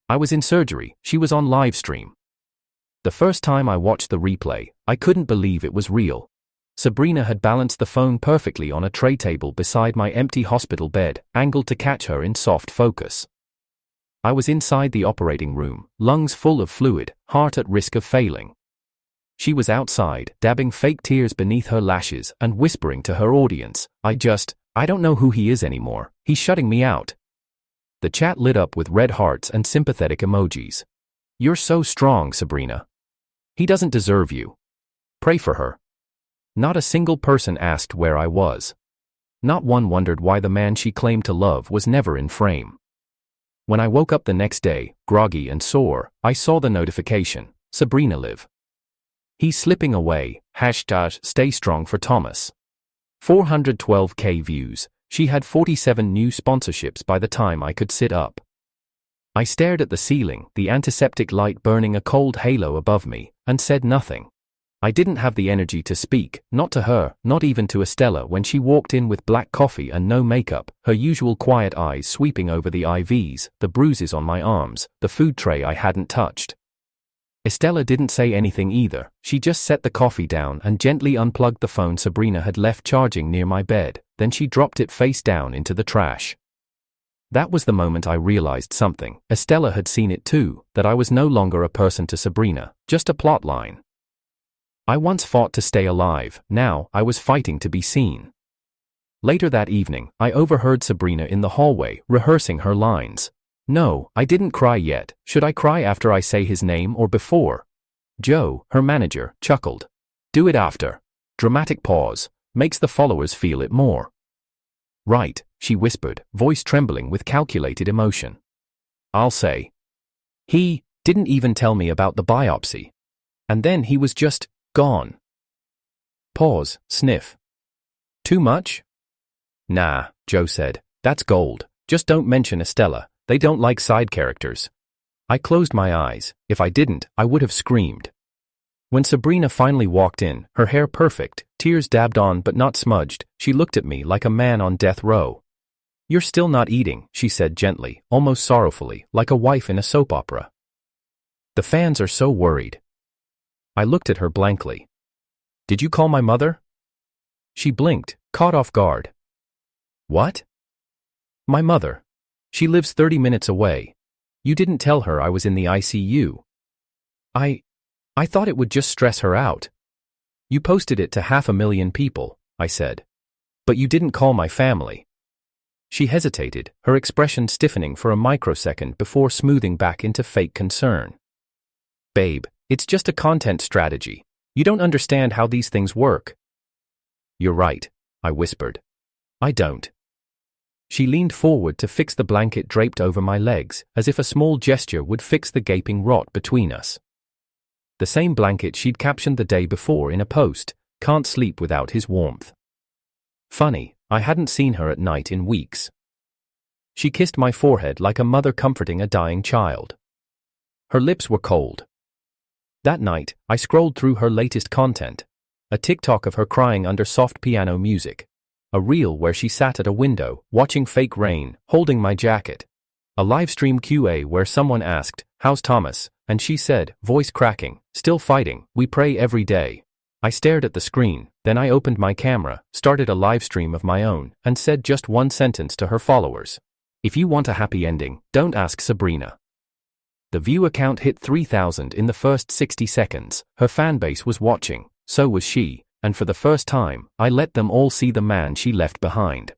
I was in surgery, she was on live stream. The first time I watched the replay, I couldn't believe it was real. Sabrina had balanced the phone perfectly on a tray table beside my empty hospital bed, angled to catch her in soft focus. I was inside the operating room, lungs full of fluid, heart at risk of failing. She was outside, dabbing fake tears beneath her lashes and whispering to her audience, I don't know who he is anymore, he's shutting me out. The chat lit up with red hearts and sympathetic emojis. You're so strong, Sabrina. He doesn't deserve you. Pray for her. Not a single person asked where I was. Not one wondered why the man she claimed to love was never in frame. When I woke up the next day, groggy and sore, I saw the notification, Sabrina live. He's slipping away, #stay strong for Thomas. 412k views, she had 47 new sponsorships by the time I could sit up. I stared at the ceiling, the antiseptic light burning a cold halo above me, and said nothing. I didn't have the energy to speak, not to her, not even to Estella when she walked in with black coffee and no makeup, her usual quiet eyes sweeping over the IVs, the bruises on my arms, the food tray I hadn't touched. Estella didn't say anything either, she just set the coffee down and gently unplugged the phone Sabrina had left charging near my bed, then she dropped it face down into the trash. That was the moment I realized something. Estella had seen it too, that I was no longer a person to Sabrina, just a plot line. I once fought to stay alive, now I was fighting to be seen. Later that evening, I overheard Sabrina in the hallway, rehearsing her lines. No, I didn't cry yet. Should I cry after I say his name or before? Joe, her manager, chuckled. Do it after. Dramatic pause. Makes the followers feel it more. Right, she whispered, voice trembling with calculated emotion. I'll say. He didn't even tell me about the biopsy. And then he was just gone. Pause, sniff. Too much? Nah, Joe said. That's gold. Just don't mention Estella. They don't like side characters. I closed my eyes. If I didn't, I would have screamed. When Sabrina finally walked in, her hair perfect, tears dabbed on but not smudged, she looked at me like a man on death row. You're still not eating, she said gently, almost sorrowfully, like a wife in a soap opera. The fans are so worried. I looked at her blankly. Did you call my mother? She blinked, caught off guard. What? My mother. She lives 30 minutes away. You didn't tell her I was in the ICU. I thought it would just stress her out. You posted it to 500,000 people, I said. But you didn't call my family. She hesitated, her expression stiffening for a microsecond before smoothing back into fake concern. Babe, it's just a content strategy. You don't understand how these things work. You're right, I whispered. I don't. She leaned forward to fix the blanket draped over my legs, as if a small gesture would fix the gaping rot between us. The same blanket she'd captioned the day before in a post, can't sleep without his warmth. Funny, I hadn't seen her at night in weeks. She kissed my forehead like a mother comforting a dying child. Her lips were cold. That night, I scrolled through her latest content. A TikTok of her crying under soft piano music. A reel where she sat at a window, watching fake rain, holding my jacket. A livestream QA where someone asked, "How's Thomas?" and she said, voice cracking, "Still fighting, we pray every day." I stared at the screen, then I opened my camera, started a livestream of my own, and said just one sentence to her followers. If you want a happy ending, don't ask Sabrina. The view count hit 3,000 in the first 60 seconds, her fanbase was watching, so was she, and for the first time, I let them all see the man she left behind.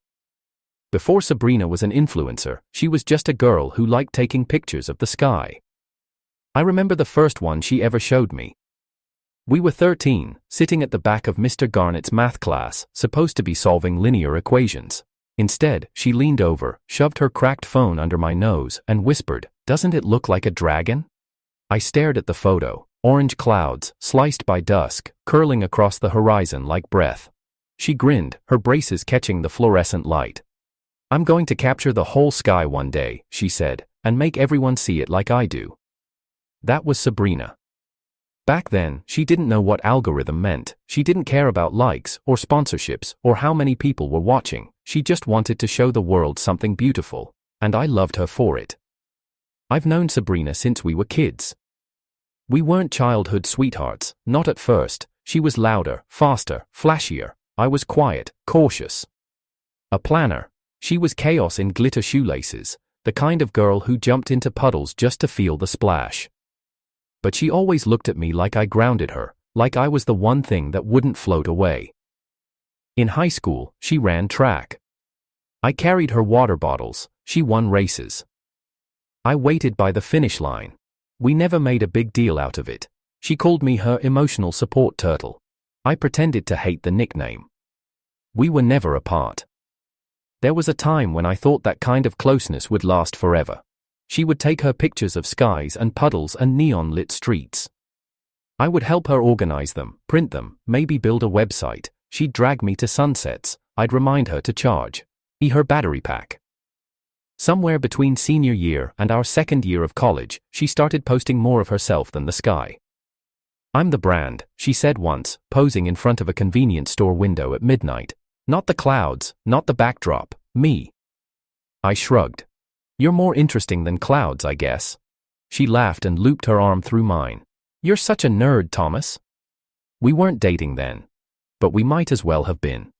Before Sabrina was an influencer, she was just a girl who liked taking pictures of the sky. I remember the first one she ever showed me. We were 13, sitting at the back of Mr. Garnett's math class, supposed to be solving linear equations. Instead, she leaned over, shoved her cracked phone under my nose, and whispered, "Doesn't it look like a dragon?" I stared at the photo, orange clouds, sliced by dusk, curling across the horizon like breath. She grinned, her braces catching the fluorescent light. "I'm going to capture the whole sky one day," she said, "and make everyone see it like I do." That was Sabrina. Back then, she didn't know what algorithm meant, she didn't care about likes, or sponsorships, or how many people were watching, she just wanted to show the world something beautiful, and I loved her for it. I've known Sabrina since we were kids. We weren't childhood sweethearts, not at first. She was louder, faster, flashier. I was quiet, cautious. A planner. She was chaos in glitter shoelaces, the kind of girl who jumped into puddles just to feel the splash. But she always looked at me like I grounded her, like I was the one thing that wouldn't float away. In high school, she ran track. I carried her water bottles. She won races. I waited by the finish line. We never made a big deal out of it. She called me her emotional support turtle. I pretended to hate the nickname. We were never apart. There was a time when I thought that kind of closeness would last forever. She would take her pictures of skies and puddles and neon-lit streets. I would help her organize them, print them, maybe build a website. She'd drag me to sunsets. I'd remind her to charge her battery pack. Somewhere between senior year and our second year of college, she started posting more of herself than the sky. "I'm the brand," she said once, posing in front of a convenience store window at midnight. "Not the clouds, not the backdrop, me." I shrugged. "You're more interesting than clouds, I guess." She laughed and looped her arm through mine. "You're such a nerd, Thomas." We weren't dating then. But we might as well have been.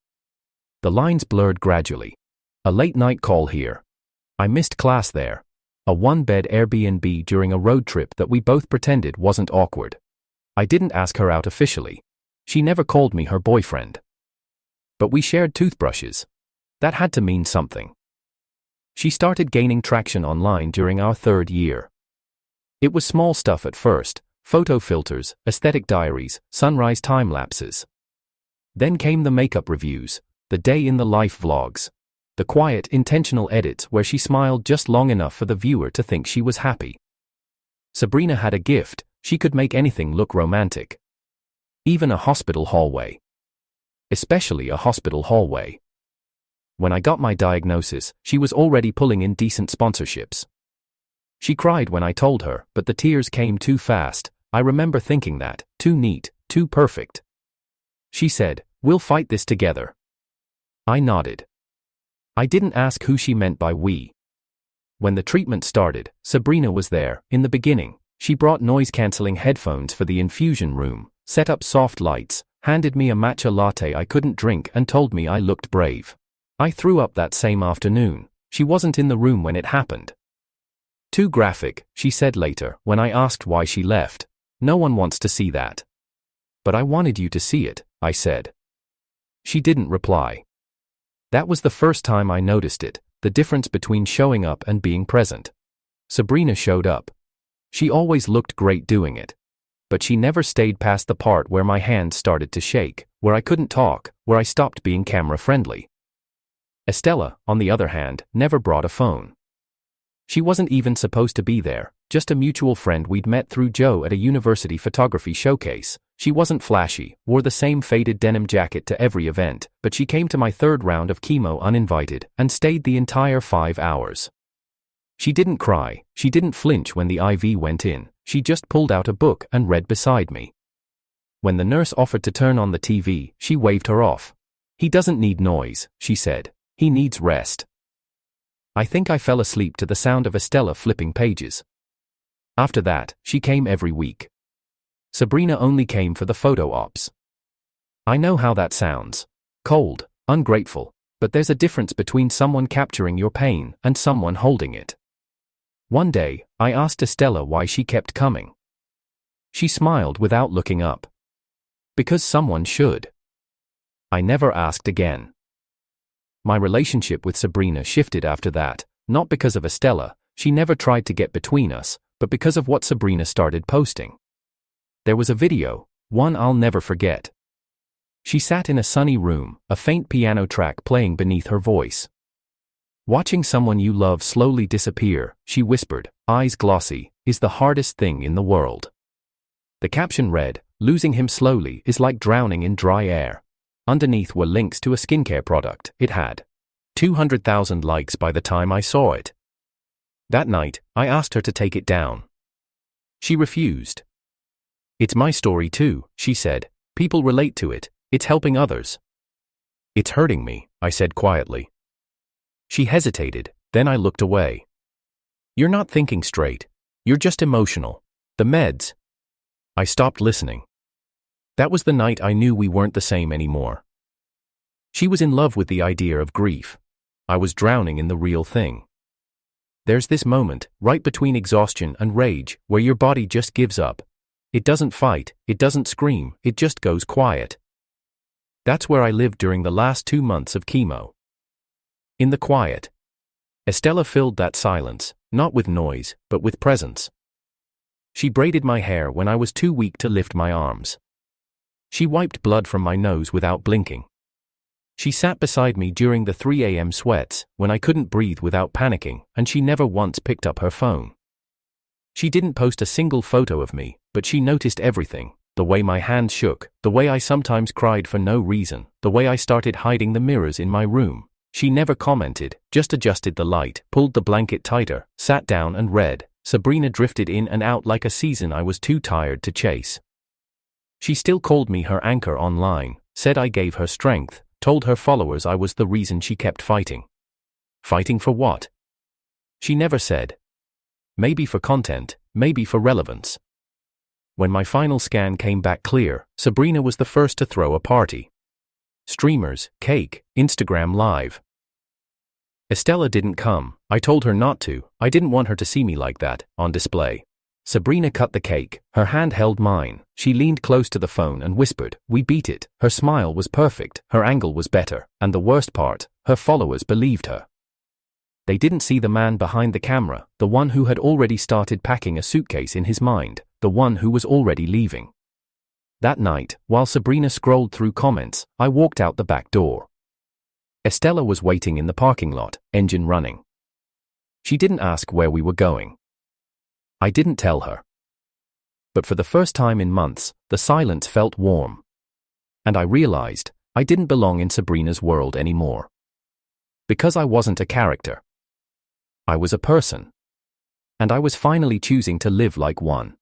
The lines blurred gradually. A late-night call here. I missed class there. A one-bed Airbnb during a road trip that we both pretended wasn't awkward. I didn't ask her out officially. She never called me her boyfriend. But we shared toothbrushes. That had to mean something. She started gaining traction online during our third year. It was small stuff at first: photo filters, aesthetic diaries, sunrise time-lapses. Then came the makeup reviews, the day-in-the-life vlogs. The quiet, intentional edits where she smiled just long enough for the viewer to think she was happy. Sabrina had a gift: she could make anything look romantic. Even a hospital hallway. Especially a hospital hallway. When I got my diagnosis, she was already pulling in decent sponsorships. She cried when I told her, but the tears came too fast. I remember thinking that, too neat, too perfect. She said, "We'll fight this together." I nodded. I didn't ask who she meant by we. When the treatment started, Sabrina was there. In the beginning, she brought noise-canceling headphones for the infusion room, set up soft lights, handed me a matcha latte I couldn't drink and told me I looked brave. I threw up that same afternoon. She wasn't in the room when it happened. "Too graphic," she said later, when I asked why she left. "No one wants to see that." "But I wanted you to see it," I said. She didn't reply. That was the first time I noticed it, the difference between showing up and being present. Sabrina showed up. She always looked great doing it. But she never stayed past the part where my hands started to shake, where I couldn't talk, where I stopped being camera-friendly. Estella, on the other hand, never brought a phone. She wasn't even supposed to be there, just a mutual friend we'd met through Joe at a university photography showcase. She wasn't flashy, wore the same faded denim jacket to every event, but she came to my third round of chemo uninvited and stayed the entire 5 hours. She didn't cry, she didn't flinch when the IV went in, she just pulled out a book and read beside me. When the nurse offered to turn on the TV, she waved her off. "He doesn't need noise," she said. "He needs rest." I think I fell asleep to the sound of Estella flipping pages. After that, she came every week. Sabrina only came for the photo ops. I know how that sounds. Cold, ungrateful, but there's a difference between someone capturing your pain and someone holding it. One day, I asked Estella why she kept coming. She smiled without looking up. "Because someone should." I never asked again. My relationship with Sabrina shifted after that, not because of Estella. She never tried to get between us, but because of what Sabrina started posting. There was a video, one I'll never forget. She sat in a sunny room, a faint piano track playing beneath her voice. "Watching someone you love slowly disappear," she whispered, eyes glossy, "is the hardest thing in the world." The caption read, "Losing him slowly is like drowning in dry air." Underneath were links to a skincare product. It had 200,000 likes by the time I saw it. That night, I asked her to take it down. She refused. "It's my story too," she said. "People relate to it. It's helping others." "It's hurting me," I said quietly. She hesitated, then I looked away. "You're not thinking straight." You're just emotional. The meds. I stopped listening. That was the night I knew we weren't the same anymore. She was in love with the idea of grief. I was drowning in the real thing. There's this moment, right between exhaustion and rage, where your body just gives up. It doesn't fight, it doesn't scream, it just goes quiet. That's where I lived during the last 2 months of chemo. In the quiet. Estella filled that silence, not with noise, but with presence. She braided my hair when I was too weak to lift my arms. She wiped blood from my nose without blinking. She sat beside me during the 3 a.m. sweats, when I couldn't breathe without panicking, and she never once picked up her phone. She didn't post a single photo of me, but she noticed everything, the way my hands shook, the way I sometimes cried for no reason, the way I started hiding the mirrors in my room. She never commented, just adjusted the light, pulled the blanket tighter, sat down and read. Sabrina drifted in and out like a season I was too tired to chase. She still called me her anchor online, said I gave her strength, told her followers I was the reason she kept fighting. Fighting for what? She never said. Maybe for content, maybe for relevance. When my final scan came back clear, Sabrina was the first to throw a party. Streamers, cake, Instagram Live. Estella didn't come. I told her not to. I didn't want her to see me like that, on display. Sabrina cut the cake. Her hand held mine. She leaned close to the phone and whispered, "We beat it." Her smile was perfect. Her angle was better. And the worst part, her followers believed her. They didn't see the man behind the camera, the one who had already started packing a suitcase in his mind, the one who was already leaving. That night, while Sabrina scrolled through comments, I walked out the back door. Estella was waiting in the parking lot, engine running. She didn't ask where we were going. I didn't tell her. But for the first time in months, the silence felt warm. And I realized, I didn't belong in Sabrina's world anymore. Because I wasn't a character. I was a person. And I was finally choosing to live like one.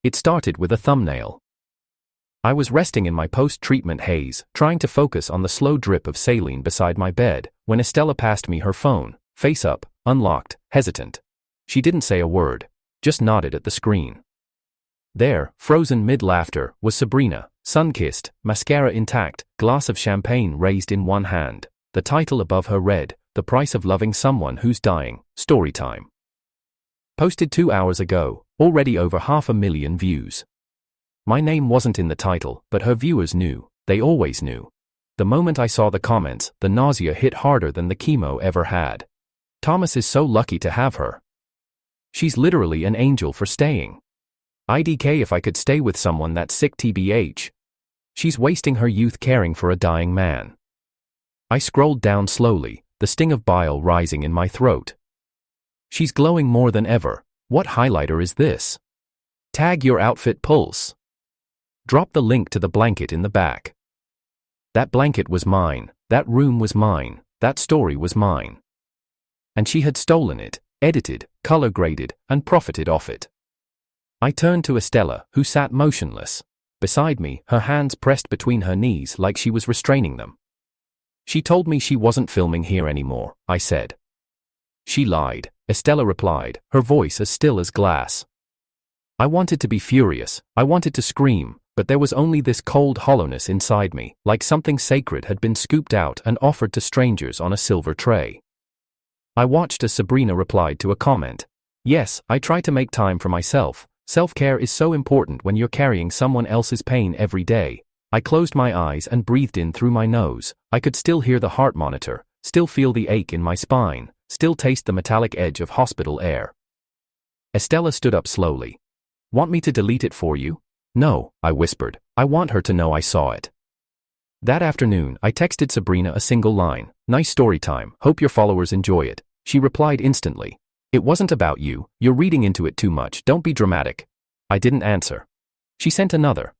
It started with a thumbnail. I was resting in my post-treatment haze, trying to focus on the slow drip of saline beside my bed, when Estella passed me her phone, face up, unlocked, hesitant. She didn't say a word, just nodded at the screen. There, frozen mid-laughter, was Sabrina, sun-kissed, mascara intact, glass of champagne raised in one hand. The title above her read, "The Price of Loving Someone Who's Dying, Storytime." Posted 2 hours ago, already over 500,000 views. My name wasn't in the title, but her viewers knew. They always knew. The moment I saw the comments, the nausea hit harder than the chemo ever had. Thomas is so lucky to have her. She's literally an angel for staying. IDK if I could stay with someone that sick TBH. She's wasting her youth caring for a dying man. I scrolled down slowly, the sting of bile rising in my throat. She's glowing more than ever. What highlighter is this? Tag your outfit pulse. Drop the link to the blanket in the back. That blanket was mine, that room was mine, that story was mine. And she had stolen it, edited, color graded, and profited off it. I turned to Estella, who sat motionless. Beside me, her hands pressed between her knees like she was restraining them. She told me she wasn't filming here anymore, I said. She lied, Estella replied, her voice as still as glass. I wanted to be furious, I wanted to scream, but there was only this cold hollowness inside me, like something sacred had been scooped out and offered to strangers on a silver tray. I watched as Sabrina replied to a comment. Yes, I try to make time for myself. Self-care is so important when you're carrying someone else's pain every day. I closed my eyes and breathed in through my nose. I could still hear the heart monitor, still feel the ache in my spine, still taste the metallic edge of hospital air. Estella stood up slowly. Want me to delete it for you? No, I whispered. I want her to know I saw it. That afternoon, I texted Sabrina a single line. Nice story time, hope your followers enjoy it. She replied instantly. It wasn't about you, you're reading into it too much, don't be dramatic. I didn't answer. She sent another.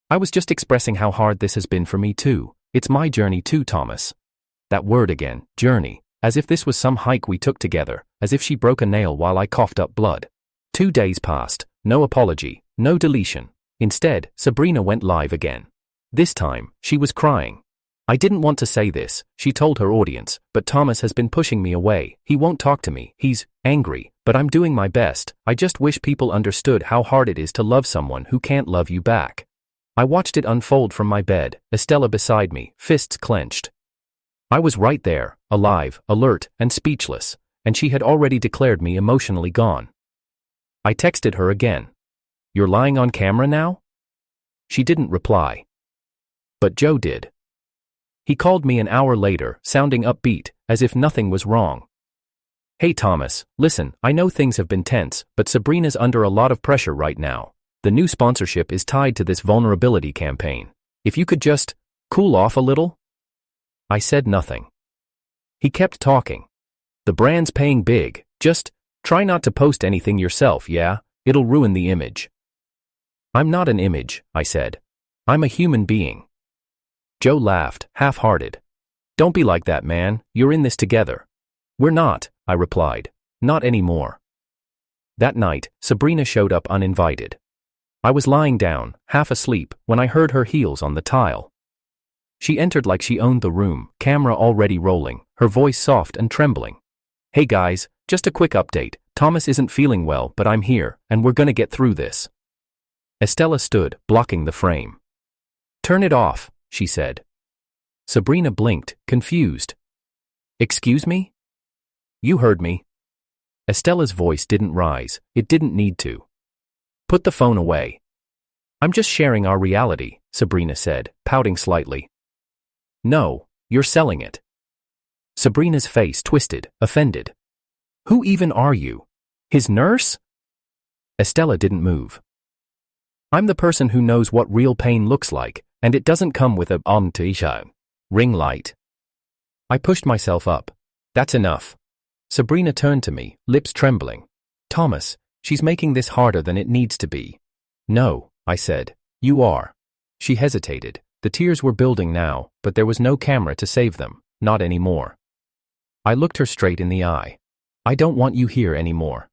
I was just expressing how hard this has been for me too. It's my journey too, Thomas. That word again, journey, as if this was some hike we took together, as if she broke a nail while I coughed up blood. 2 days passed, no apology, no deletion. Instead, Sabrina went live again. This time, she was crying. I didn't want to say this, she told her audience, but Thomas has been pushing me away. He won't talk to me. He's angry, but I'm doing my best. I just wish people understood how hard it is to love someone who can't love you back. I watched it unfold from my bed, Estella beside me, fists clenched. I was right there, alive, alert, and speechless, and she had already declared me emotionally gone. I texted her again. "You're lying on camera now?" She didn't reply. But Joe did. He called me an hour later, sounding upbeat, as if nothing was wrong. "Hey Thomas, listen, I know things have been tense, but Sabrina's under a lot of pressure right now. The new sponsorship is tied to this vulnerability campaign. If you could just cool off a little?" I said nothing. He kept talking. "The brand's paying big. Just try not to post anything yourself, yeah? It'll ruin the image." "I'm not an image," I said. "I'm a human being." Joe laughed, half-hearted. "Don't be like that, man. You're in this together." "We're not," I replied. "Not anymore." That night, Sabrina showed up uninvited. I was lying down, half asleep, when I heard her heels on the tile. She entered like she owned the room, camera already rolling, her voice soft and trembling. "Hey guys, just a quick update. Thomas isn't feeling well, but I'm here, and we're gonna get through this." Estella stood, blocking the frame. "Turn it off," she said. Sabrina blinked, confused. "Excuse me?" "You heard me." Estella's voice didn't rise, it didn't need to. "Put the phone away." "I'm just sharing our reality," Sabrina said, pouting slightly. "No, you're selling it." Sabrina's face twisted, offended. "Who even are you? His nurse?" Estella didn't move. "I'm the person who knows what real pain looks like, and it doesn't come with a ring light." I pushed myself up. "That's enough." Sabrina turned to me, lips trembling. "Thomas, she's making this harder than it needs to be." "No," I said. "You are." She hesitated. The tears were building now, but there was no camera to save them, not anymore. I looked her straight in the eye. "I don't want you here anymore."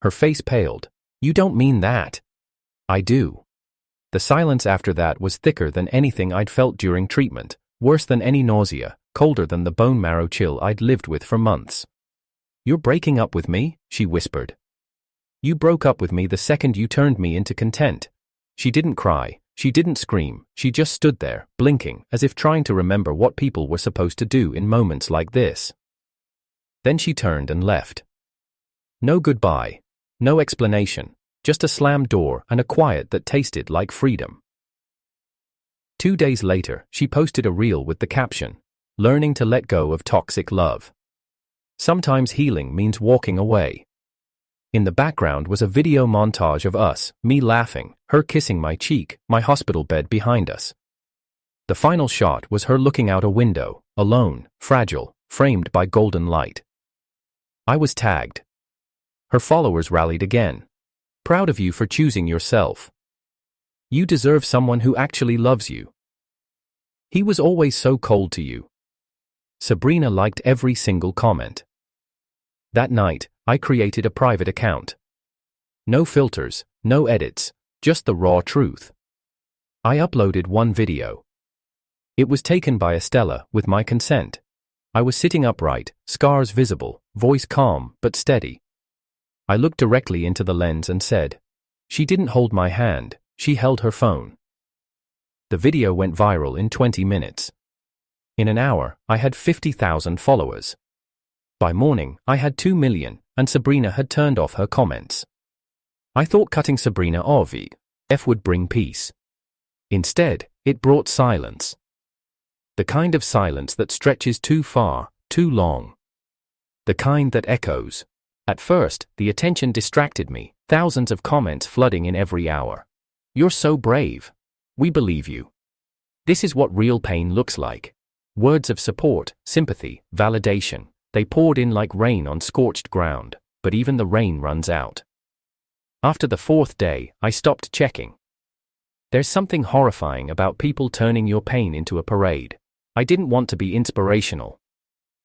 Her face paled. "You don't mean that." "I do." The silence after that was thicker than anything I'd felt during treatment, worse than any nausea, colder than the bone marrow chill I'd lived with for months. "You're breaking up with me?" she whispered. "You broke up with me the second you turned me into content." She didn't cry, she didn't scream, she just stood there, blinking, as if trying to remember what people were supposed to do in moments like this. Then she turned and left. No goodbye, no explanation, just a slammed door and a quiet that tasted like freedom. 2 days later, she posted a reel with the caption, "Learning to let go of toxic love. Sometimes healing means walking away." In the background was a video montage of us, me laughing, her kissing my cheek, my hospital bed behind us. The final shot was her looking out a window, alone, fragile, framed by golden light. I was tagged. Her followers rallied again. "Proud of you for choosing yourself. You deserve someone who actually loves you. He was always so cold to you." Sabrina liked every single comment. That night, I created a private account. No filters, no edits, just the raw truth. I uploaded one video. It was taken by Estella, with my consent. I was sitting upright, scars visible, voice calm but steady. I looked directly into the lens and said, "She didn't hold my hand, she held her phone." The video went viral in 20 minutes. In an hour, I had 50,000 followers. By morning, I had 2 million, and Sabrina had turned off her comments. I thought cutting Sabrina off would bring peace. Instead, it brought silence. The kind of silence that stretches too far, too long. The kind that echoes. At first, the attention distracted me, thousands of comments flooding in every hour. "You're so brave. We believe you. This is what real pain looks like." Words of support, sympathy, validation. They poured in like rain on scorched ground, but even the rain runs out. After the 4th day, I stopped checking. There's something horrifying about people turning your pain into a parade. I didn't want to be inspirational.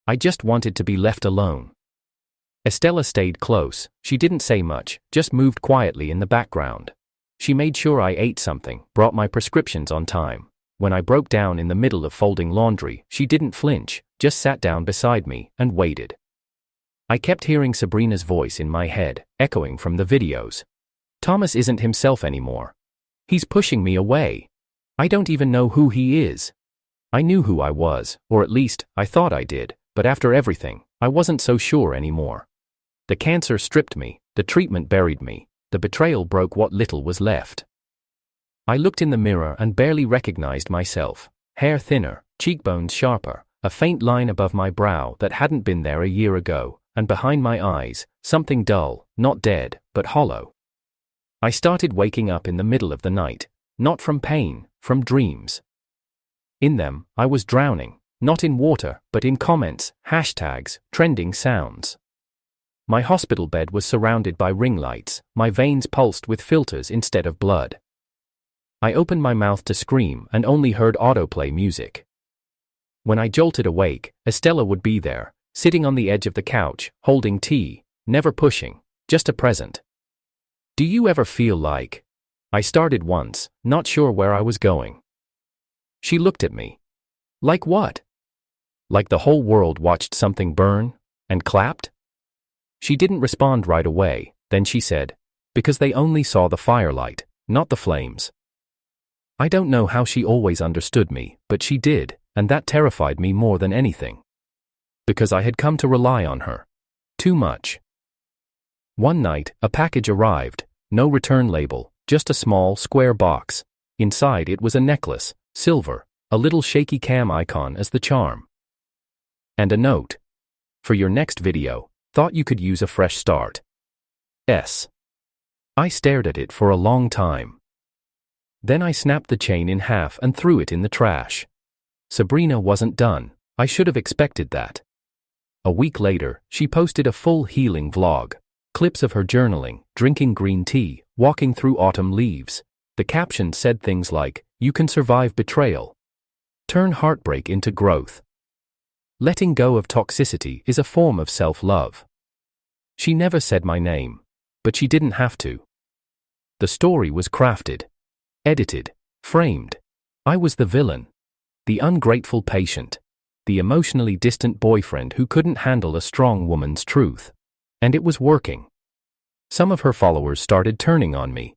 I just wanted to be left alone. Estella stayed close. She didn't say much, just moved quietly in the background. She made sure I ate something, brought my prescriptions on time. When I broke down in the middle of folding laundry, she didn't flinch, just sat down beside me and waited. I kept hearing Sabrina's voice in my head, echoing from the videos. Thomas isn't himself anymore. He's pushing me away. I don't even know who he is. I knew who I was, or at least, I thought I did, but after everything, I wasn't so sure anymore. The cancer stripped me, the treatment buried me, the betrayal broke what little was left. I looked in the mirror and barely recognized myself. Hair thinner, cheekbones sharper, a faint line above my brow that hadn't been there a year ago, and behind my eyes, something dull, not dead, but hollow. I started waking up in the middle of the night, not from pain, from dreams. In them, I was drowning, not in water, but in comments, hashtags, trending sounds. My hospital bed was surrounded by ring lights, my veins pulsed with filters instead of blood. I opened my mouth to scream and only heard autoplay music. When I jolted awake, Estella would be there, sitting on the edge of the couch, holding tea, never pushing, just a present. Do you ever feel like? I started once, not sure where I was going. She looked at me. Like what? Like the whole world watched something burn, and clapped? She didn't respond right away, then she said, because they only saw the firelight, not the flames. I don't know how she always understood me, but she did, and that terrified me more than anything. Because I had come to rely on her. Too much. One night, a package arrived, no return label, just a small, square box. Inside it was a necklace, silver, a little shaky cam icon as the charm. And a note. For your next video, thought you could use a fresh start. S. I stared at it for a long time. Then I snapped the chain in half and threw it in the trash. Sabrina wasn't done. I should have expected that. A week later, she posted a full healing vlog. Clips of her journaling, drinking green tea, walking through autumn leaves. The caption said things like, "You can survive betrayal. Turn heartbreak into growth. Letting go of toxicity is a form of self-love." She never said my name, but she didn't have to. The story was crafted, edited, framed. I was the villain, the ungrateful patient, the emotionally distant boyfriend who couldn't handle a strong woman's truth. And it was working. Some of her followers started turning on me.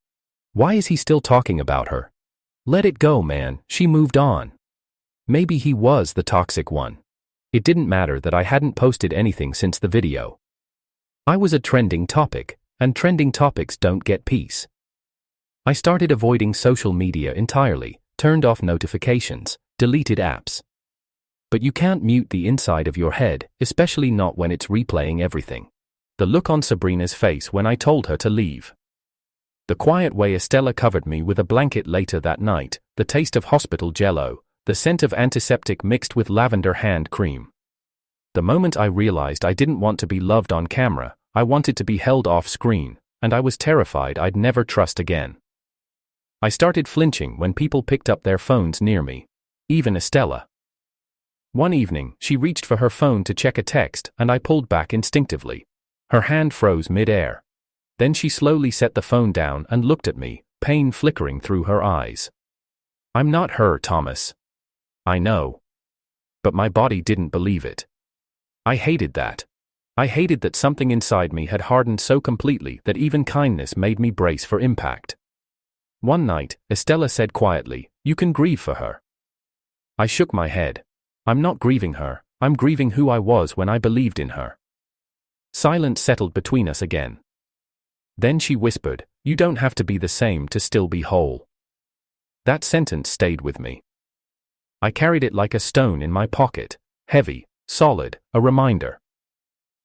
Why is he still talking about her? Let it go, man, she moved on. Maybe he was the toxic one. It didn't matter that I hadn't posted anything since the video. I was a trending topic, and trending topics don't get peace. I started avoiding social media entirely, turned off notifications, deleted apps. But you can't mute the inside of your head, especially not when it's replaying everything. The look on Sabrina's face when I told her to leave. The quiet way Estella covered me with a blanket later that night, the taste of hospital jello, the scent of antiseptic mixed with lavender hand cream. The moment I realized I didn't want to be loved on camera, I wanted to be held off screen, and I was terrified I'd never trust again. I started flinching when people picked up their phones near me. Even Estella. One evening, she reached for her phone to check a text, and I pulled back instinctively. Her hand froze mid-air. Then she slowly set the phone down and looked at me, pain flickering through her eyes. I'm not her, Thomas. I know. But my body didn't believe it. I hated that. I hated that something inside me had hardened so completely that even kindness made me brace for impact. One night, Estella said quietly, "You can grieve for her." I shook my head. I'm not grieving her, I'm grieving who I was when I believed in her. Silence settled between us again. Then she whispered, "You don't have to be the same to still be whole." That sentence stayed with me. I carried it like a stone in my pocket, heavy, solid, a reminder.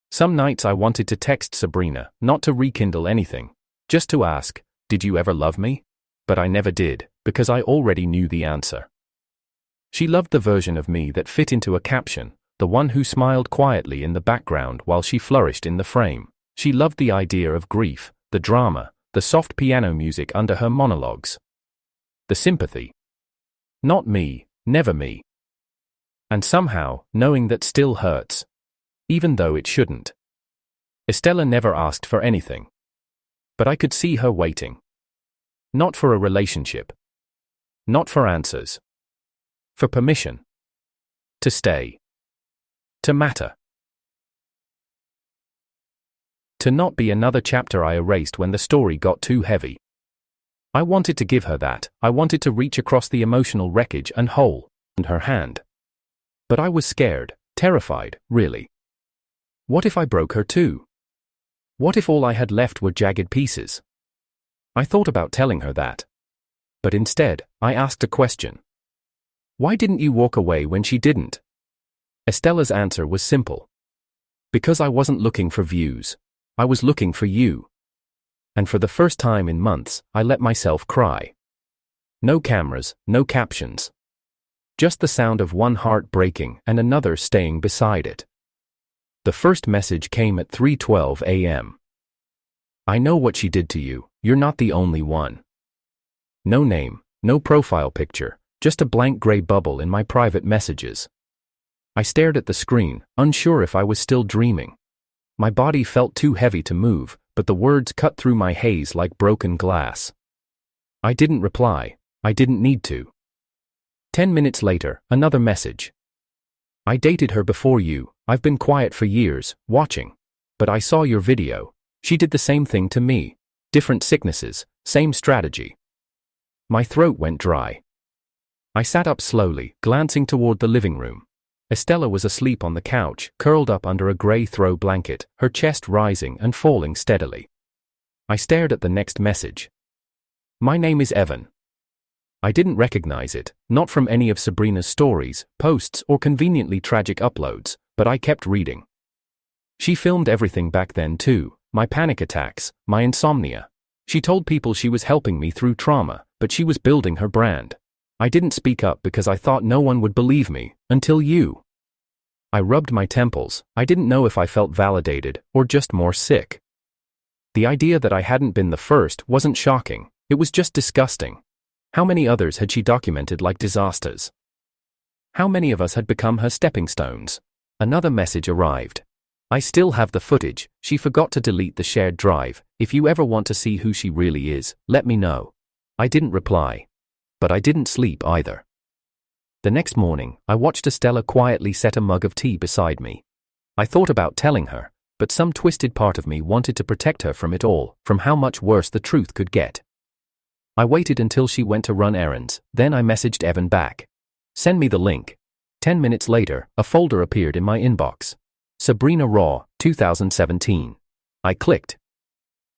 Some nights I wanted to text Sabrina, not to rekindle anything, just to ask, "Did you ever love me?" But I never did, because I already knew the answer. She loved the version of me that fit into a caption, the one who smiled quietly in the background while she flourished in the frame. She loved the idea of grief, the drama, the soft piano music under her monologues. The sympathy. Not me, never me. And somehow, knowing that still hurts. Even though it shouldn't. Estella never asked for anything. But I could see her waiting. Not for a relationship. Not for answers. For permission. To stay. To matter. To not be another chapter I erased when the story got too heavy. I wanted to give her that. I wanted to reach across the emotional wreckage and hold her hand. But I was scared, terrified, really. What if I broke her too? What if all I had left were jagged pieces? I thought about telling her that. But instead, I asked a question. Why didn't you walk away when she didn't? Estella's answer was simple. Because I wasn't looking for views. I was looking for you. And for the first time in months, I let myself cry. No cameras, no captions. Just the sound of one heart breaking and another staying beside it. The first message came at 3:12 a.m. I know what she did to you, you're not the only one. No name, no profile picture, just a blank gray bubble in my private messages. I stared at the screen, unsure if I was still dreaming. My body felt too heavy to move, but the words cut through my haze like broken glass. I didn't reply. I didn't need to. 10 minutes later, another message. I dated her before you. I've been quiet for years, watching. But I saw your video. She did the same thing to me. Different sicknesses, same strategy. My throat went dry. I sat up slowly, glancing toward the living room. Estella was asleep on the couch, curled up under a gray throw blanket, her chest rising and falling steadily. I stared at the next message. My name is Evan. I didn't recognize it, not from any of Sabrina's stories, posts, or conveniently tragic uploads, but I kept reading. She filmed everything back then too, my panic attacks, my insomnia. She told people she was helping me through trauma, but she was building her brand. I didn't speak up because I thought no one would believe me, until you. I rubbed my temples. I didn't know if I felt validated, or just more sick. The idea that I hadn't been the first wasn't shocking, it was just disgusting. How many others had she documented like disasters? How many of us had become her stepping stones? Another message arrived. I still have the footage, she forgot to delete the shared drive. If you ever want to see who she really is, let me know. I didn't reply. But I didn't sleep either. The next morning, I watched Estella quietly set a mug of tea beside me. I thought about telling her, but some twisted part of me wanted to protect her from it all, from how much worse the truth could get. I waited until she went to run errands, then I messaged Evan back. Send me the link. 10 minutes later, a folder appeared in my inbox. Sabrina Raw, 2017. I clicked.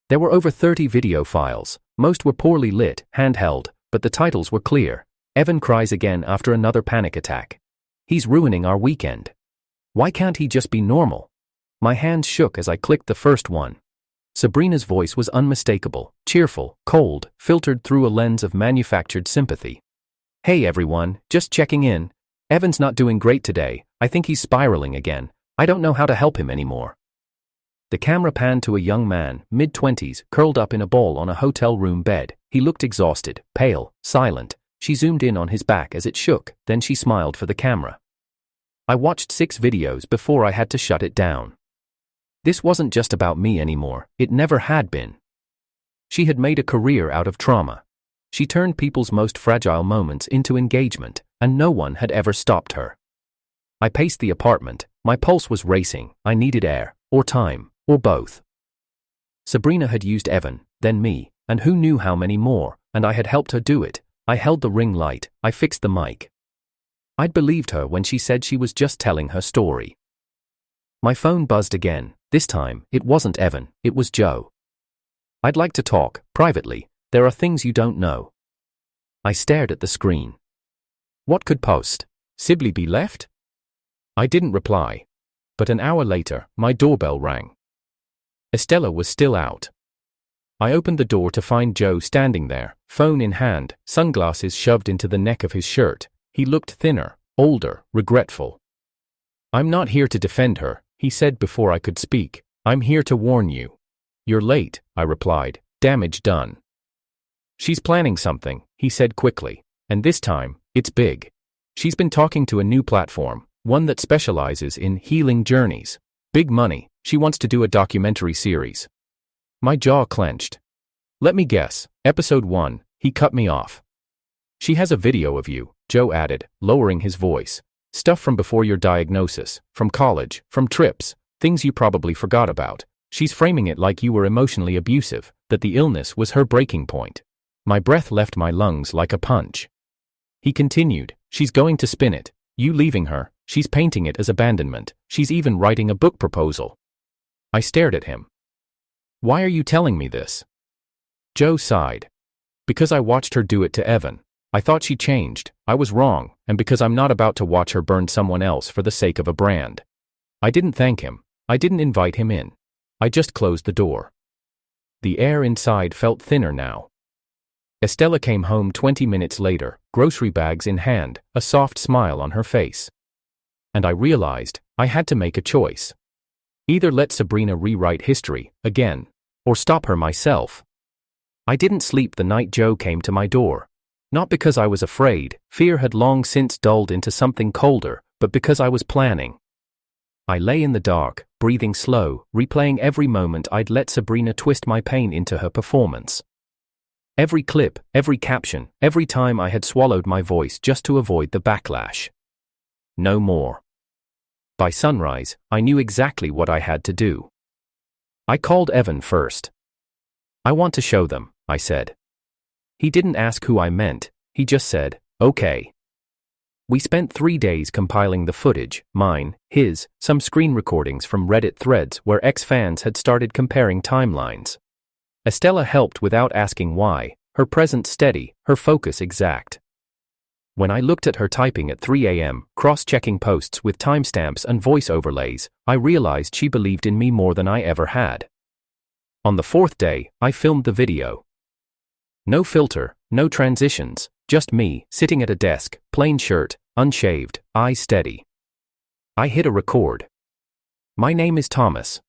There were over 30 video files. Most were poorly lit, handheld, but the titles were clear. Evan cries again after another panic attack. He's ruining our weekend. Why can't he just be normal? My hands shook as I clicked the first one. Sabrina's voice was unmistakable, cheerful, cold, filtered through a lens of manufactured sympathy. Hey everyone, just checking in. Evan's not doing great today. I think he's spiraling again. I don't know how to help him anymore. The camera panned to a young man, mid-20s, curled up in a ball on a hotel room bed. He looked exhausted, pale, silent. She zoomed in on his back as it shook, then she smiled for the camera. I watched 6 videos before I had to shut it down. This wasn't just about me anymore, it never had been. She had made a career out of trauma. She turned people's most fragile moments into engagement, and no one had ever stopped her. I paced the apartment, my pulse was racing, I needed air, or time, or both. Sabrina had used Evan, then me, and who knew how many more, and I had helped her do it. I held the ring light, I fixed the mic. I'd believed her when she said she was just telling her story. My phone buzzed again. This time, it wasn't Evan, it was Joe. I'd like to talk, privately. There are things you don't know. I stared at the screen. What could post? Sibley be left? I didn't reply. But an hour later, my doorbell rang. Estella was still out. I opened the door to find Joe standing there, phone in hand, sunglasses shoved into the neck of his shirt. He looked thinner, older, regretful. I'm not here to defend her, he said before I could speak. I'm here to warn you. You're late, I replied. Damage done. She's planning something, he said quickly. And this time, it's big. She's been talking to a new platform, one that specializes in healing journeys. Big money, she wants to do a documentary series. My jaw clenched. Let me guess, episode 1, he cut me off. She has a video of you, Joe added, lowering his voice. Stuff from before your diagnosis, from college, from trips, things you probably forgot about. She's framing it like you were emotionally abusive, that the illness was her breaking point. My breath left my lungs like a punch. He continued, she's going to spin it. You leaving her, she's painting it as abandonment, she's even writing a book proposal. I stared at him. Why are you telling me this? Joe sighed. Because I watched her do it to Evan. I thought she changed, I was wrong, and because I'm not about to watch her burn someone else for the sake of a brand. I didn't thank him. I didn't invite him in. I just closed the door. The air inside felt thinner now. Estella came home 20 minutes later, grocery bags in hand, a soft smile on her face. And I realized I had to make a choice. Either let Sabrina rewrite history, again, or stop her myself. I didn't sleep the night Joe came to my door. Not because I was afraid, fear had long since dulled into something colder, but because I was planning. I lay in the dark, breathing slow, replaying every moment I'd let Sabrina twist my pain into her performance. Every clip, every caption, every time I had swallowed my voice just to avoid the backlash. No more. By sunrise, I knew exactly what I had to do. I called Evan first. I want to show them, I said. He didn't ask who I meant, he just said, okay. We spent 3 days compiling the footage, mine, his, some screen recordings from Reddit threads where ex-fans had started comparing timelines. Estella helped without asking why, her presence steady, her focus exact. When I looked at her typing at 3 a.m., cross-checking posts with timestamps and voice overlays, I realized she believed in me more than I ever had. On the 4th day, I filmed the video. No filter, no transitions, just me, sitting at a desk, plain shirt, unshaved, eyes steady. I hit a record. My name is Thomas.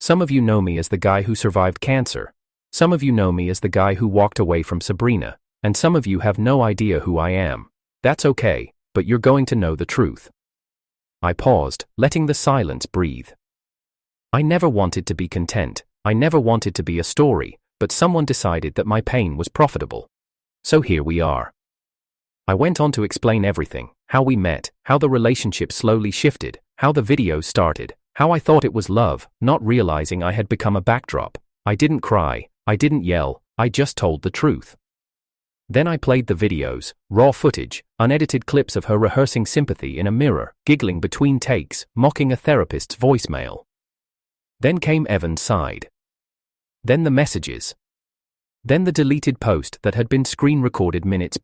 Some of you know me as the guy who survived cancer. Some of you know me as the guy who walked away from Sabrina, and some of you have no idea who I am. That's okay, but you're going to know the truth. I paused, letting the silence breathe. I never wanted to be content, I never wanted to be a story, but someone decided that my pain was profitable. So here we are. I went on to explain everything, how we met, how the relationship slowly shifted, how the videos started, how I thought it was love, not realizing I had become a backdrop. I didn't cry, I didn't yell, I just told the truth. Then I played the videos, raw footage, unedited clips of her rehearsing sympathy in a mirror, giggling between takes, mocking a therapist's voicemail. Then came Evan's side. Then the messages. Then the deleted post that had been screen recorded minutes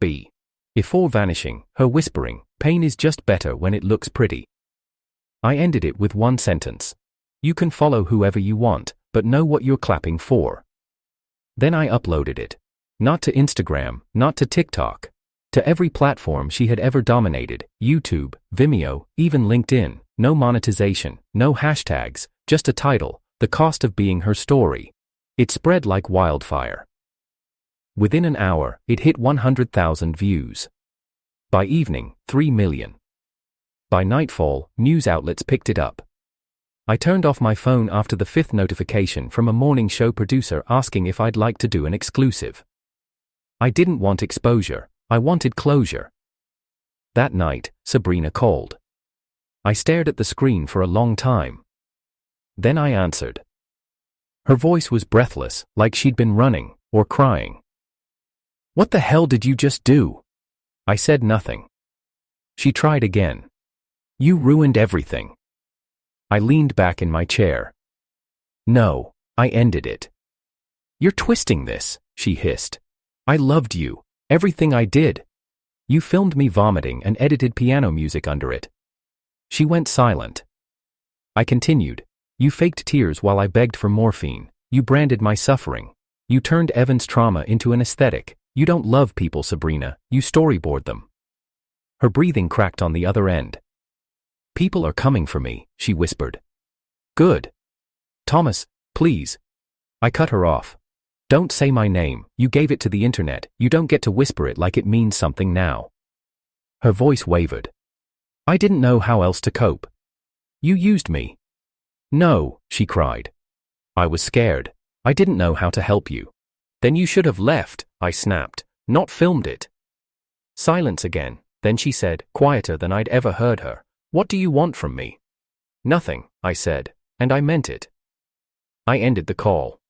before vanishing, her whispering, pain is just better when it looks pretty. I ended it with one sentence. You can follow whoever you want, but know what you're clapping for. Then I uploaded it. Not to Instagram, not to TikTok. To every platform she had ever dominated, YouTube, Vimeo, even LinkedIn, no monetization, no hashtags, just a title, the cost of being her story. It spread like wildfire. Within an hour, it hit 100,000 views. By evening, 3 million. By nightfall, news outlets picked it up. I turned off my phone after the 5th notification from a morning show producer asking if I'd like to do an exclusive. I didn't want exposure, I wanted closure. That night, Sabrina called. I stared at the screen for a long time. Then I answered. Her voice was breathless, like she'd been running, or crying. What the hell did you just do? I said nothing. She tried again. You ruined everything. I leaned back in my chair. No, I ended it. You're twisting this, she hissed. I loved you, everything I did. You filmed me vomiting and edited piano music under it. She went silent. I continued. You faked tears while I begged for morphine. You branded my suffering. You turned Evan's trauma into an aesthetic. You don't love people, Sabrina, you storyboard them. Her breathing cracked on the other end. People are coming for me, she whispered. Good. Thomas, please. I cut her off. Don't say my name, you gave it to the internet, you don't get to whisper it like it means something now. Her voice wavered. I didn't know how else to cope. You used me. No, she cried. I was scared. I didn't know how to help you. Then you should have left, I snapped, not filmed it. Silence again, Then she said, quieter than I'd ever heard her, "What do you want from me?" "Nothing," I said, and I meant it. I ended the call.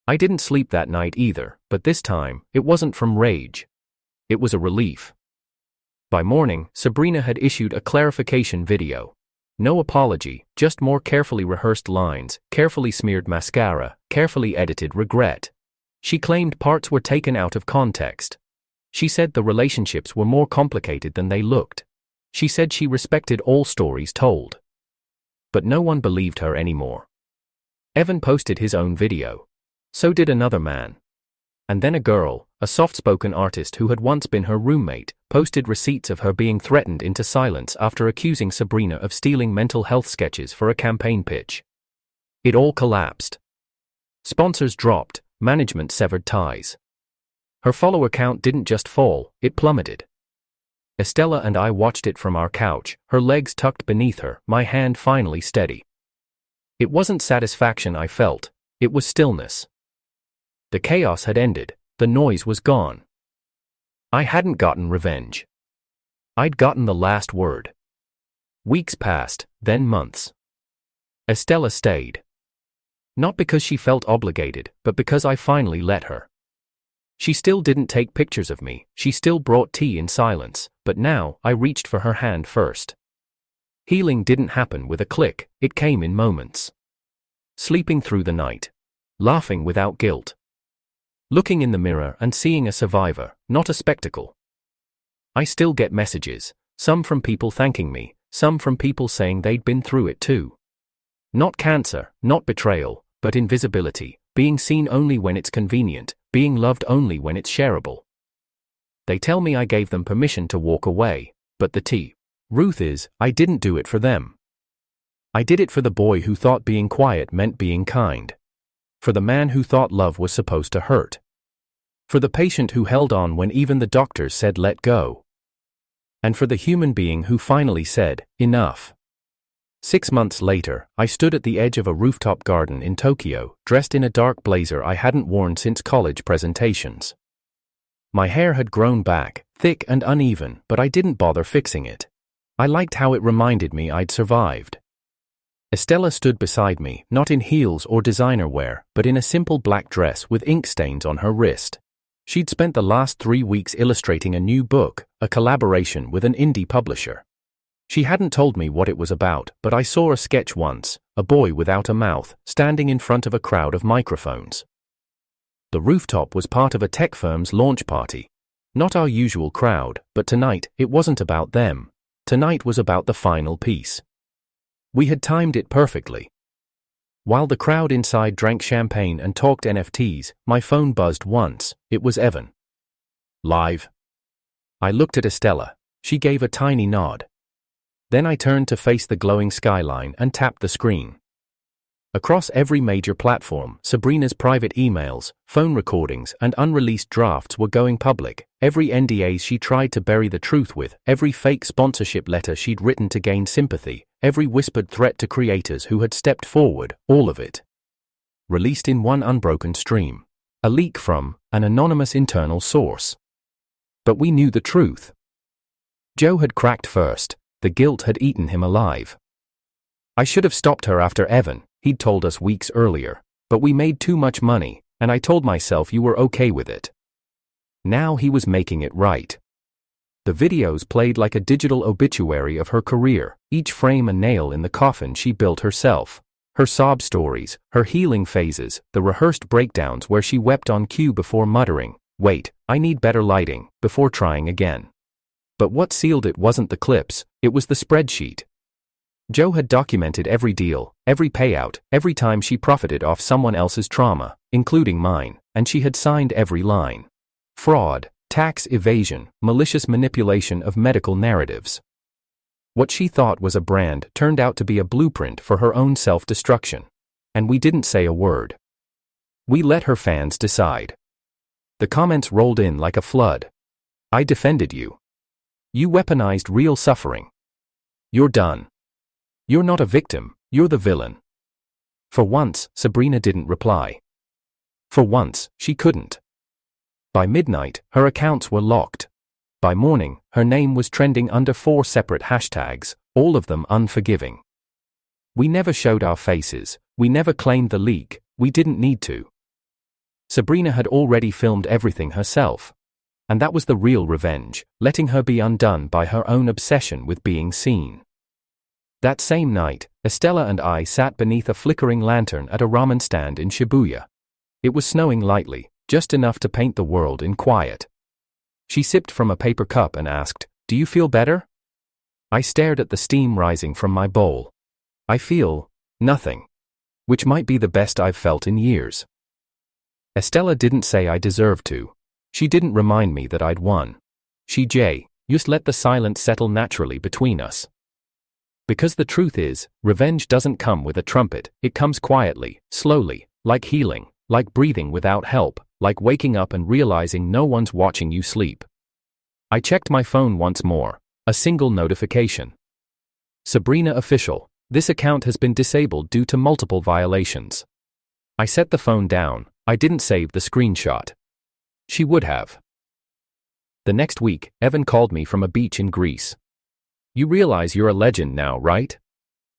I didn't sleep that night either, but this time, it wasn't from rage. It was a relief. By morning, Sabrina had issued a clarification video. No apology, just more carefully rehearsed lines, carefully smeared mascara, carefully edited regret. She claimed parts were taken out of context. She said the relationships were more complicated than they looked. She said she respected all stories told. But no one believed her anymore. Evan posted his own video. So did another man. And then a girl, a soft-spoken artist who had once been her roommate, posted receipts of her being threatened into silence after accusing Sabrina of stealing mental health sketches for a campaign pitch. It all collapsed. Sponsors dropped, management severed ties. Her follower count didn't just fall, it plummeted. Estella and I watched it from our couch, her legs tucked beneath her, my hand finally steady. It wasn't satisfaction I felt, it was stillness. The chaos had ended, the noise was gone. I hadn't gotten revenge. I'd gotten the last word. Weeks passed, then months. Estella stayed. Not because she felt obligated, but because I finally let her. She still didn't take pictures of me, she still brought tea in silence, but now I reached for her hand first. Healing didn't happen with a click, it came in moments. Sleeping through the night. Laughing without guilt. Looking in the mirror and seeing a survivor, not a spectacle. I still get messages, some from people thanking me, some from people saying they'd been through it too. Not cancer, not betrayal, but invisibility, being seen only when it's convenient, being loved only when it's shareable. They tell me I gave them permission to walk away, but the truth is, I didn't do it for them. I did it for the boy who thought being quiet meant being kind. For the man who thought love was supposed to hurt. For the patient who held on when even the doctors said let go. And for the human being who finally said, enough. 6 months later, I stood at the edge of a rooftop garden in Tokyo, dressed in a dark blazer I hadn't worn since college presentations. My hair had grown back, thick and uneven, but I didn't bother fixing it. I liked how it reminded me I'd survived. Estella stood beside me, not in heels or designer wear, but in a simple black dress with ink stains on her wrist. She'd spent the last 3 weeks illustrating a new book, a collaboration with an indie publisher. She hadn't told me what it was about, but I saw a sketch once, a boy without a mouth, standing in front of a crowd of microphones. The rooftop was part of a tech firm's launch party. Not our usual crowd, but tonight, it wasn't about them. Tonight was about the final piece. We had timed it perfectly. While the crowd inside drank champagne and talked NFTs, my phone buzzed once. It was Evan. Live. I looked at Estella. She gave a tiny nod. Then I turned to face the glowing skyline and tapped the screen. Across every major platform, Sabrina's private emails, phone recordings, and unreleased drafts were going public. Every NDA she tried to bury the truth with, every fake sponsorship letter she'd written to gain sympathy, every whispered threat to creators who had stepped forward, all of it. Released in one unbroken stream. A leak from an anonymous internal source. But we knew the truth. Joe had cracked first. The guilt had eaten him alive. I should have stopped her after Evan, he'd told us weeks earlier, but we made too much money, and I told myself you were okay with it. Now he was making it right. The videos played like a digital obituary of her career, each frame a nail in the coffin she built herself. Her sob stories, her healing phases, the rehearsed breakdowns where she wept on cue before muttering, "Wait, I need better lighting," before trying again. But what sealed it wasn't the clips, it was the spreadsheet. Joe had documented every deal, every payout, every time she profited off someone else's trauma, including mine, and she had signed every line. Fraud, tax evasion, malicious manipulation of medical narratives. What she thought was a brand turned out to be a blueprint for her own self-destruction. And we didn't say a word. We let her fans decide. The comments rolled in like a flood. I defended you. You weaponized real suffering. You're done. You're not a victim, you're the villain. For once, Sabrina didn't reply. For once, she couldn't. By midnight, her accounts were locked. By morning, her name was trending under 4 separate hashtags, all of them unforgiving. We never showed our faces, we never claimed the leak, we didn't need to. Sabrina had already filmed everything herself. And that was the real revenge, letting her be undone by her own obsession with being seen. That same night, Estella and I sat beneath a flickering lantern at a ramen stand in Shibuya. It was snowing lightly, just enough to paint the world in quiet. She sipped from a paper cup and asked, "Do you feel better?" I stared at the steam rising from my bowl. I feel nothing. Which might be the best I've felt in years. Estella didn't say I deserved to. She didn't remind me that I'd won. She just let the silence settle naturally between us. Because the truth is, revenge doesn't come with a trumpet, it comes quietly, slowly, like healing, like breathing without help, like waking up and realizing no one's watching you sleep. I checked my phone once more, a single notification. Sabrina official, this account has been disabled due to multiple violations. I set the phone down, I didn't save the screenshot. She would have. The next week, Evan called me from a beach in Greece. "You realize you're a legend now, right?"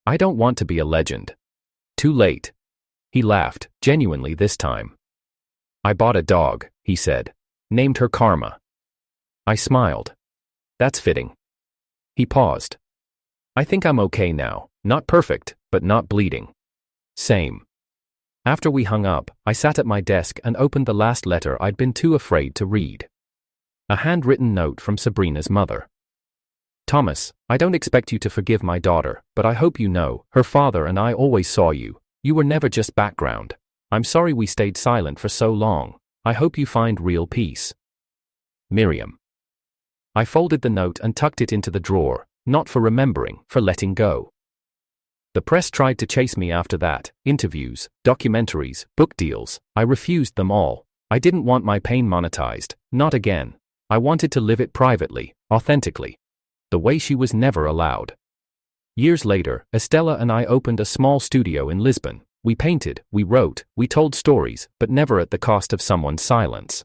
"I don't want to be a legend." "Too late." He laughed, genuinely this time. "I bought a dog," he said. "Named her Karma." I smiled. "That's fitting." He paused. "I think I'm okay now, not perfect, but not bleeding." Same. After we hung up, I sat at my desk and opened the last letter I'd been too afraid to read. A handwritten note from Sabrina's mother. "Thomas, I don't expect you to forgive my daughter, but I hope you know, her father and I always saw you. You were never just background. I'm sorry we stayed silent for so long. I hope you find real peace. Miriam." I folded the note and tucked it into the drawer, not for remembering, for letting go. The press tried to chase me after that, interviews, documentaries, book deals. I refused them all. I didn't want my pain monetized, not again. I wanted to live it privately, authentically. The way she was never allowed. Years later, Estella and I opened a small studio in Lisbon. We painted, we wrote, we told stories, but never at the cost of someone's silence.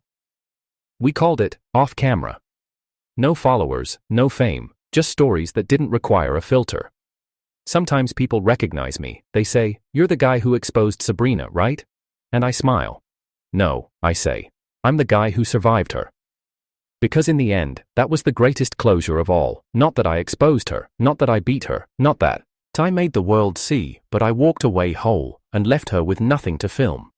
We called it, Off Camera. No followers, no fame, just stories that didn't require a filter. Sometimes people recognize me, they say, "You're the guy who exposed Sabrina, right?" And I smile. "No," I say. "I'm the guy who survived her." Because in the end, that was the greatest closure of all. Not that I exposed her, not that I beat her, not that I made the world see, but I walked away whole, and left her with nothing to film.